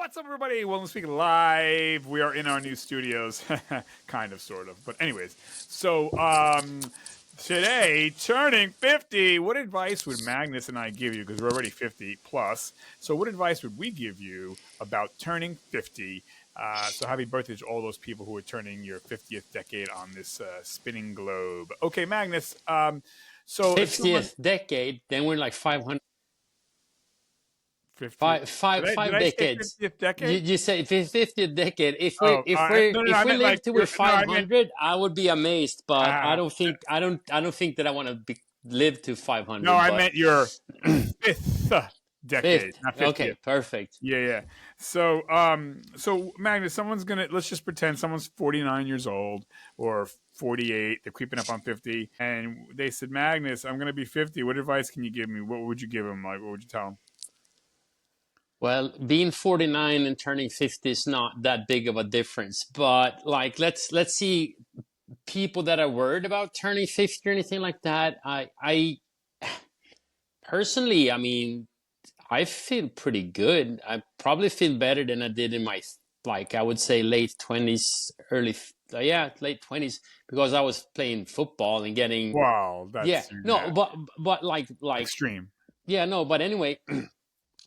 What's up, everybody? Wellness Speak Live. We are in our new studios, kind of, sort of. But anyways, so today, turning 50, what advice would Magnus and I give you? Because we're already 50 plus. So what advice would we give you about turning 50? So happy birthday to all those people who are turning your 50th decade on this spinning globe. Okay, Magnus. So 50th decade, then we're like 500. 50. Five Did I say decades. 50th decade? You say 50th decade. If Oh, we I meant live like to we're I meant 500, I would be amazed. But I uh, don't think that I want to live to no, 500. I But meant your fifth decade, fifth, not 50th. okay, perfect. Yeah. So, so Magnus, let's just pretend someone's 49 years old or 48. They're creeping up on 50, and they said, Magnus, I'm gonna be 50. What advice can you give me? What would you give them? Like, what would you tell them? Well, being 49 and turning 50 is not that big of a difference. But like, let's see people that are worried about turning 50 or anything like that. I personally, I mean, I feel pretty good. I probably feel better than I did in my, like, I would say late 20s, late 20s, because I was playing football and getting, Wow, yeah, that's no, but like, extreme. yeah, no, but anyway,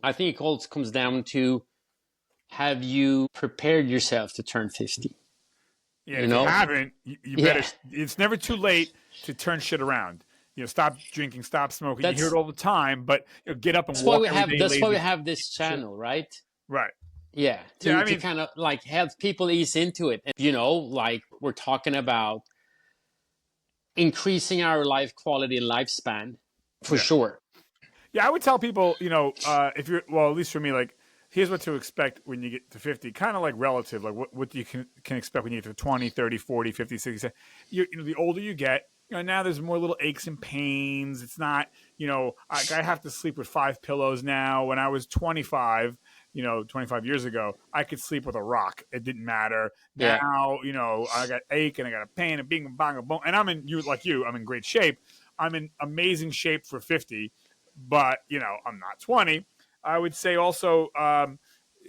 I think it all comes down to, have you prepared yourself to turn 50? Yeah, You if you know? haven't, you better. Yeah, It's never too late to turn shit around. Stop drinking, stop smoking. You hear it that's all the time, but get up and walk every day, that's why we lazy have this shit. channel, right? Right. Yeah, Yeah, I to mean, kind of like help people ease into it. And, like we're talking about increasing our life quality and lifespan for yeah. sure. Yeah, I would tell people, if you're, well, at least for me, like, here's what to expect when you get to 50, kind of like relative, like what you can expect when you get to 20, 30, 40, 50, 60. The older you get, now there's more little aches and pains. It's not, I have to sleep with 5 pillows now. When I was 25, 25 years ago, I could sleep with a rock. It didn't matter. Yeah. Now, I got ache and I got a pain and bing, bang, a bone. And I'm in great shape. I'm in amazing shape for 50, but, I'm not 20. I would say also,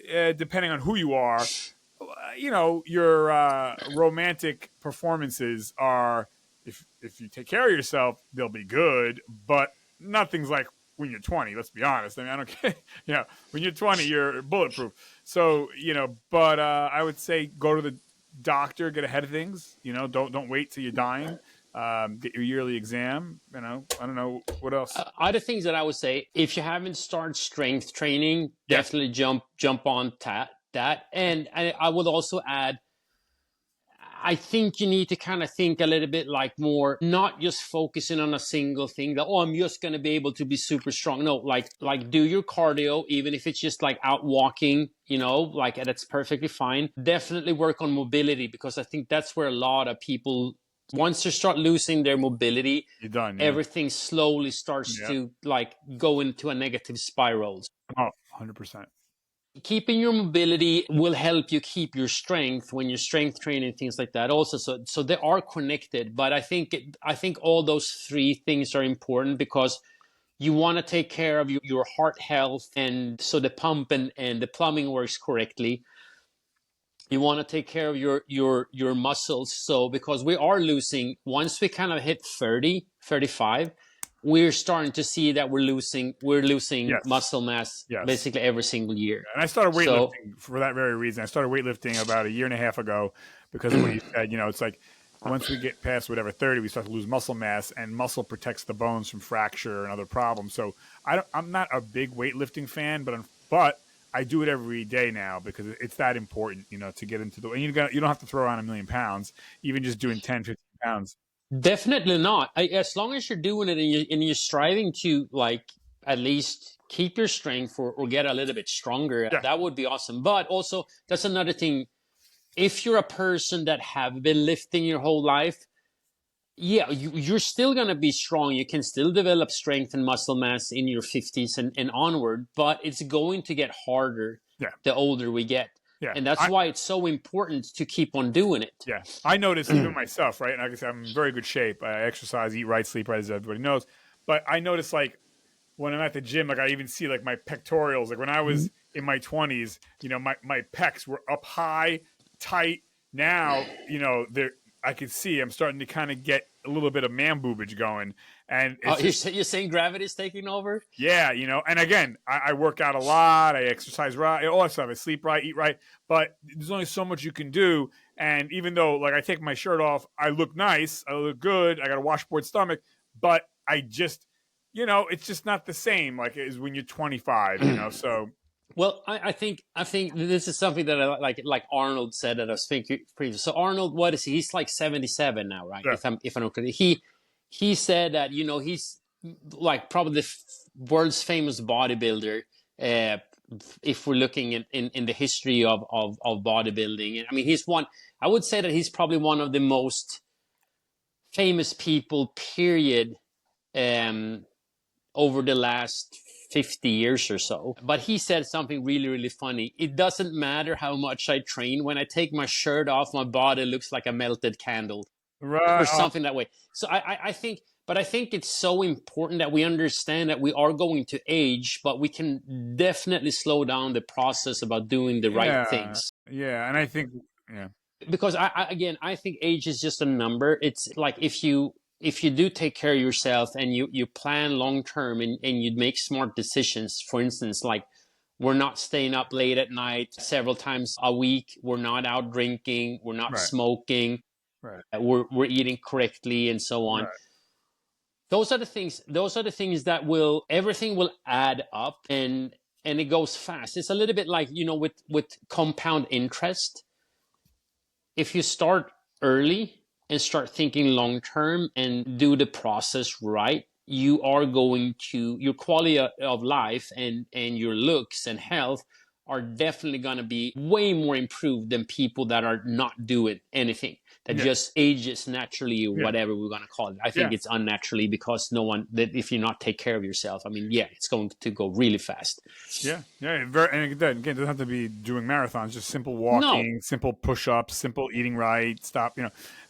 depending on who you are, your romantic performances are, if you take care of yourself, they'll be good, but nothing's like when you're 20. Let's be honest. I mean, I don't care. When you're 20, you're bulletproof. So, but I would say go to the doctor, get ahead of things. Don't wait till you're dying. Get your yearly exam. I don't know what else. Other things that I would say, if you haven't started strength training, Yes. definitely jump on that. And I would also add, I think you need to kind of think a little bit like more, not just focusing on a single thing that, I'm just going to be able to be super strong. No, like do your cardio, even if it's just like out walking, like that's perfectly fine. Definitely work on mobility, because I think that's where a lot of people, once they start losing their mobility, You're done. Yeah. everything slowly starts Yeah. to like go into a negative spiral. Oh, 100%. Keeping your mobility will help you keep your strength when you're strength training, things like that also. So they are connected, but I think all those three things are important, because you want to take care of your heart health, and so the pump and the plumbing works correctly. You want to take care of your muscles, so because we are losing, once we kind of hit 30, 35, we're starting to see that we're losing Yes. muscle mass Yes. basically every single year. And I started So weightlifting for that very reason. I started weightlifting about a year and a half ago because of what you said. It's like once we get past whatever 30, we start to lose muscle mass, and muscle protects the bones from fracture and other problems. So I'm not a big weightlifting fan, but I do it every day now because it's that important, to get into and you don't have to throw on 1,000,000 pounds, even just doing 10, 15 pounds. definitely not. As long as you're doing it and you're striving to like at least keep your strength or get a little bit stronger, Yeah. that would be awesome. But also, that's another thing. If you're a person that have been lifting your whole life, yeah, you're still gonna be strong. You can still develop strength and muscle mass in your 50s and onward, but it's going to get harder Yeah. the older we get. Yeah. And that's why it's so important to keep on doing it. Yeah, I notice even myself, right? And like I said, I'm in very good shape. I exercise, eat right, sleep right, as everybody knows. But I notice, like, when I'm at the gym, like I even see like my pectorials. Like when I was in my 20s, my pecs were up high, tight. Now, they're I can see I'm starting to kind of get a little bit of man boobage going, and Oh, it's just you're saying gravity's taking over? yeah, and again, I work out a lot, I exercise right, all that stuff, I sleep right, eat right, but there's only so much you can do. And even though, like, I take my shirt off, I look nice, I look good, I got a washboard stomach, but I just, it's just not the same like it is when you're 25, so Well, I think this is something that I like Arnold said that I was thinking previous. So Arnold, what is he? He's like 77 now, right? yeah, If I'm not correct. He said that he's like probably the world's famous bodybuilder. Uh, if we're looking in the history of bodybuilding, and I mean he's one. I would say that he's probably one of the most famous people. Period. Um, over the last 50 years or so. But he said something really, really funny. It doesn't matter how much I train. When I take my shirt off, my body looks like a melted candle or right, something that way. So I think, but I think it's so important that we understand that we are going to age, but we can definitely slow down the process about doing the right yeah, things. yeah, and I think yeah, Because again, I think age is just a number. It's like if you do take care of yourself and you plan long term and you make smart decisions. For instance, like we're not staying up late at night several times a week. We're not out drinking. We're not right, smoking. right, We're eating correctly and so on. right, Those are the things. Those are the things that will everything will add up and it goes fast. It's a little bit like with compound interest. If you start early and start thinking long term and do the process right, you are going to your quality of life and your looks and health are definitely going to be way more improved than people that are not doing anything, that yeah, just ages naturally or yeah, whatever we're going to call it. I think yeah. it's unnaturally because no one that if you're not take care of yourself, I mean, yeah, it's going to go really fast. Yeah, yeah, and again, it doesn't have to be doing marathons. Just simple No. walking, simple push-ups, simple eating right. Stop,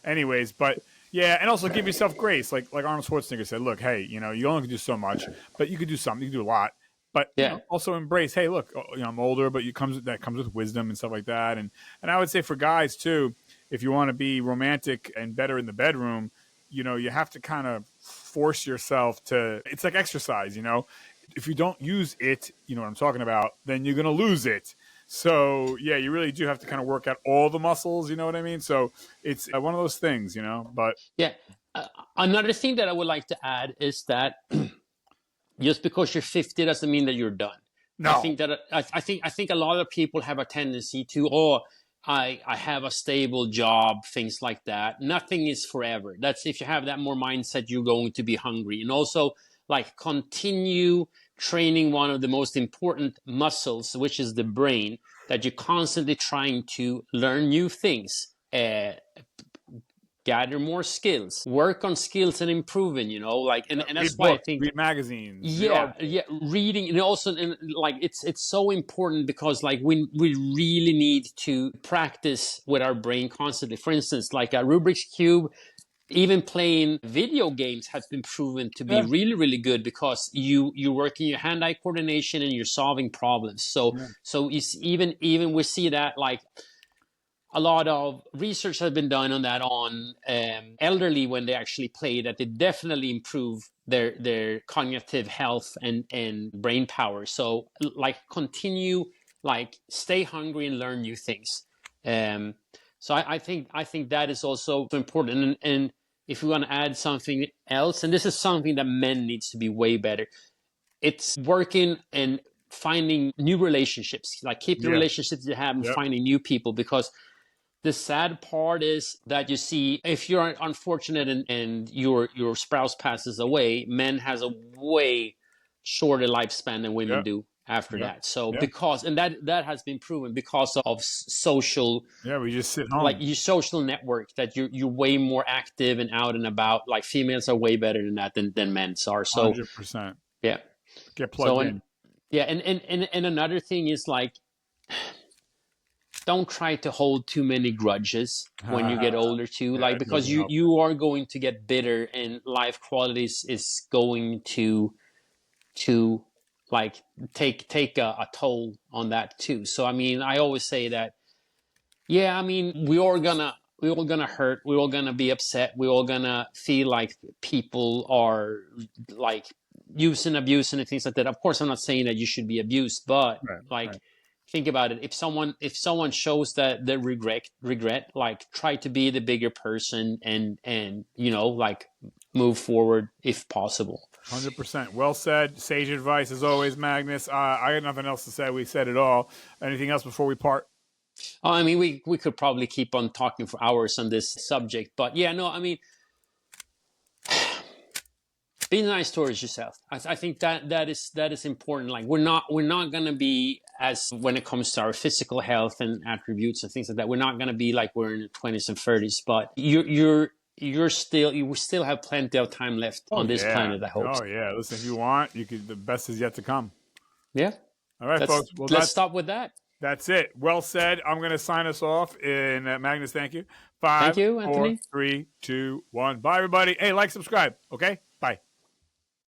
Anyways, but yeah, and also give yourself grace. Like Arnold Schwarzenegger said, look, hey, you only can do so much, but you could do something. You can do a lot, but Yeah. also embrace. Hey, look, I'm older, but that comes with wisdom and stuff like that. And I would say for guys too, if you want to be romantic and better in the bedroom, you have to kind of force yourself to. It's like exercise, if you don't use it, you know what I'm talking about, then you're going to lose it. So, yeah, you really do have to kind of work out all the muscles, you know what I mean? So it's one of those things, but Yeah. Another thing that I would like to add is that just because you're 50 doesn't mean that you're done. I no. think that I think a lot of people have a tendency to I have a stable job, things like that. Nothing is forever. That's if you have that more mindset, you're going to be hungry. And also like continue training one of the most important muscles, which is the brain, that you're constantly trying to learn new things. Gather more skills, work on skills and improving, like, and Read that's why I books, think read magazines, read yeah, articles. yeah, reading and also and like it's so important because like we really need to practice with our brain constantly. For instance, like a Rubik's cube, even playing video games has been proven to be Yeah, really really good because you're working your hand-eye coordination and you're solving problems. So yeah, so it's even we see that like a lot of research has been done on that on elderly when they actually play, that they definitely improve their cognitive health and brain power. So like continue, like stay hungry and learn new things. um so I think that is also important. And if we want to add something else, and this is something that men needs to be way better, it's working and finding new relationships, like keep the yeah, relationships you have and yep, finding new people. Because the sad part is that you see if you're unfortunate and your spouse passes away, men has a way shorter lifespan than women yep, do after yep, that. So yeah, because and that has been proven because of social, yeah. We just sit like home. your social network, that you're way more active and out and about. Like females are way better than that than men are. So 100%. yeah. Get So plugged and in. yeah, and another thing is like don't try to hold too many grudges when you get older too, Yeah, like it because doesn't you help. you are going to get bitter and life qualities is going to like take a toll on that too. So I mean, I always say that, yeah, I mean, we all gonna hurt, we all gonna be upset, we all gonna feel like people are like using, abusing, and things like that. Of course, I'm not saying that you should be abused, but Right, like right. think about it. If someone shows that they regret, like try to be the bigger person and like move forward if possible. 100%. Well said. Sage advice as always, Magnus. I got nothing else to say. We said it all. Anything else before we part? I mean, we could probably keep on talking for hours on this subject, but yeah, no, I mean, be nice towards yourself. I think that is important. Like we're not gonna be, as when it comes to our physical health and attributes and things like that, we're not gonna be like we're in the 20s and 30s. But you still have plenty of time left Oh on this yeah. planet, I hope. Oh yeah. Listen, if you want, you could. The best is yet to come. Yeah. All right, Let's folks. Well, let's stop with that. that's it. Well said. I'm going to sign us off. In Magnus, thank you. Thank 5, you, 4, Anthony. 3, 2, 1. Bye, everybody. Hey, like, subscribe. Okay. Bye.